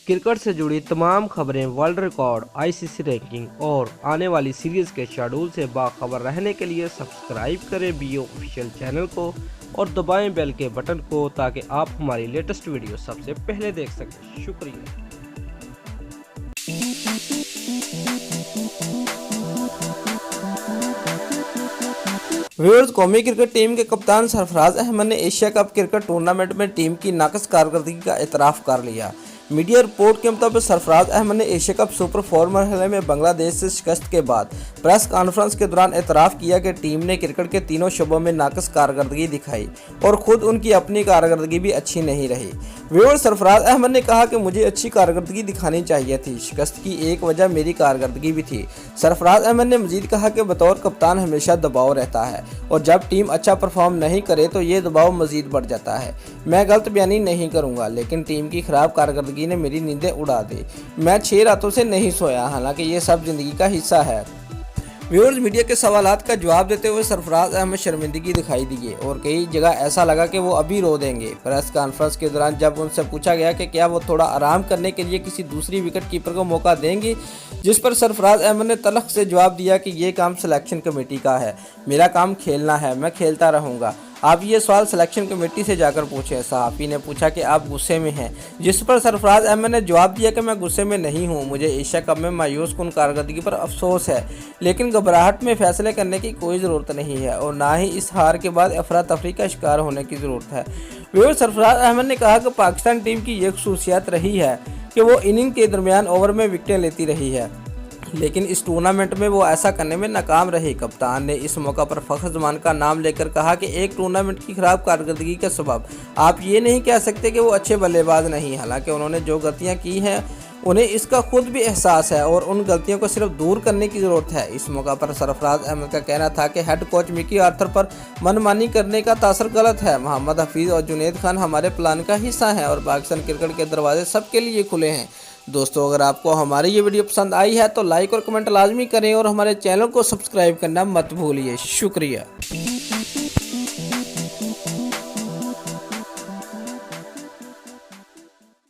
Cricket से जुड़ी तमाम खबरें, वर्ल्ड रिकॉर्ड, आईसीसी रैंकिंग और आने वाली सीरीज के शेड्यूल से बाखबर रहने के लिए सब्सक्राइब करें बीओ ऑफिशियल चैनल को और दबाएं बेल के बटन को ताकि आप हमारी लेटेस्ट वीडियो सबसे पहले देख सकें। शुक्रिया। व्यूअर्स, कौमी क्रिकेट टीम के कप्तान सरफराज अहमद ने एशिया कप क्रिकेट टूर्नामेंट में टीम की नाक़स कारकर्दगी का एतराफ़ कर लिया। मीडिया रिपोर्ट के मुताबिक सरफराज अहमद ने एशिया कप सुपर 4 मरहले में बांग्लादेश से शिकस्त के बाद प्रेस कॉन्फ्रेंस के दौरान एतराफ़ किया कि टीम ने क्रिकेट के तीनों शोबों में नाक़स कारकर्दगी दिखाई और खुद उनकी अपनी कारकर्दगी भी अच्छी नहीं रही। व्यूअर्स, सरफराज अहमद ने कहा कि मुझे अच्छी कारकर्दगी दिखानी चाहिए थी, शिकस्त की एक वजह मेरी कारकर्दगी भी थी। सरफराज अहमद ने मजीद कहा कि बतौर कप्तान हमेशा दबाव रहता है और जब टीम अच्छा परफॉर्म नहीं करे तो ये दबाव मजीद बढ़ जाता है। मैं गलत बयानी नहीं करूंगा, लेकिन टीम की खराब कारकर्दगी ने मेरी नींदें उड़ा दी। मैं 6 रातों से नहीं सोया, हालांकि ये सब जिंदगी का हिस्सा है। व्यूअर्स, मीडिया के सवालात का जवाब देते हुए सरफराज अहमद शर्मिंदगी दिखाई दिए और कई जगह ऐसा लगा कि वो अभी रो देंगे। प्रेस कॉन्फ्रेंस के दौरान जब उनसे पूछा गया कि क्या वो थोड़ा आराम करने के लिए किसी दूसरी विकेट कीपर को मौका देंगे, जिस पर सरफराज अहमद ने तल्ख से जवाब दिया कि ये काम सिलेक्शन कमेटी का है, मेरा काम खेलना है, मैं खेलता रहूँगा। आप ये सवाल सिलेक्शन कमेटी से जाकर पूछें। सहाफ़ी ने पूछा कि आप गुस्से में हैं, जिस पर सरफराज अहमद ने जवाब दिया कि मैं गुस्से में नहीं हूं, मुझे एशिया कप में मायूस कुन कारकर्दगी पर अफसोस है, लेकिन घबराहट में फैसले करने की कोई ज़रूरत नहीं है और ना ही इस हार के बाद अफरा तफरी का शिकार होने की ज़रूरत है। व्यूअर्स, सरफराज अहमद ने कहा कि पाकिस्तान टीम की ये खसूसियत रही है कि वो इनिंग के दरमियान ओवर में विकेटें लेती रही है, लेकिन इस टूर्नामेंट में वो ऐसा करने में नाकाम रही। कप्तान ने इस मौका पर फ़ख्र जमान का नाम लेकर कहा कि एक टूर्नामेंट की खराब कारकर्दगी का सबब आप ये नहीं कह सकते कि वो अच्छे बल्लेबाज नहीं, हालांकि उन्होंने जो गलतियां की हैं उन्हें इसका खुद भी एहसास है और उन गलतियों को सिर्फ दूर करने की ज़रूरत है। इस मौका पर सरफराज अहमद का कहना था कि हेड कोच मिकी आर्थर पर मनमानी करने का तासर गलत है। मोहम्मद हफीज़ और जुनैद खान हमारे प्लान का हिस्सा हैं और पाकिस्तान क्रिकेट के दरवाजे सबके लिए खुले हैं। दोस्तों, अगर आपको हमारी ये वीडियो पसंद आई है तो लाइक और कमेंट लाजमी करें और हमारे चैनल को सब्सक्राइब करना मत भूलिए। शुक्रिया।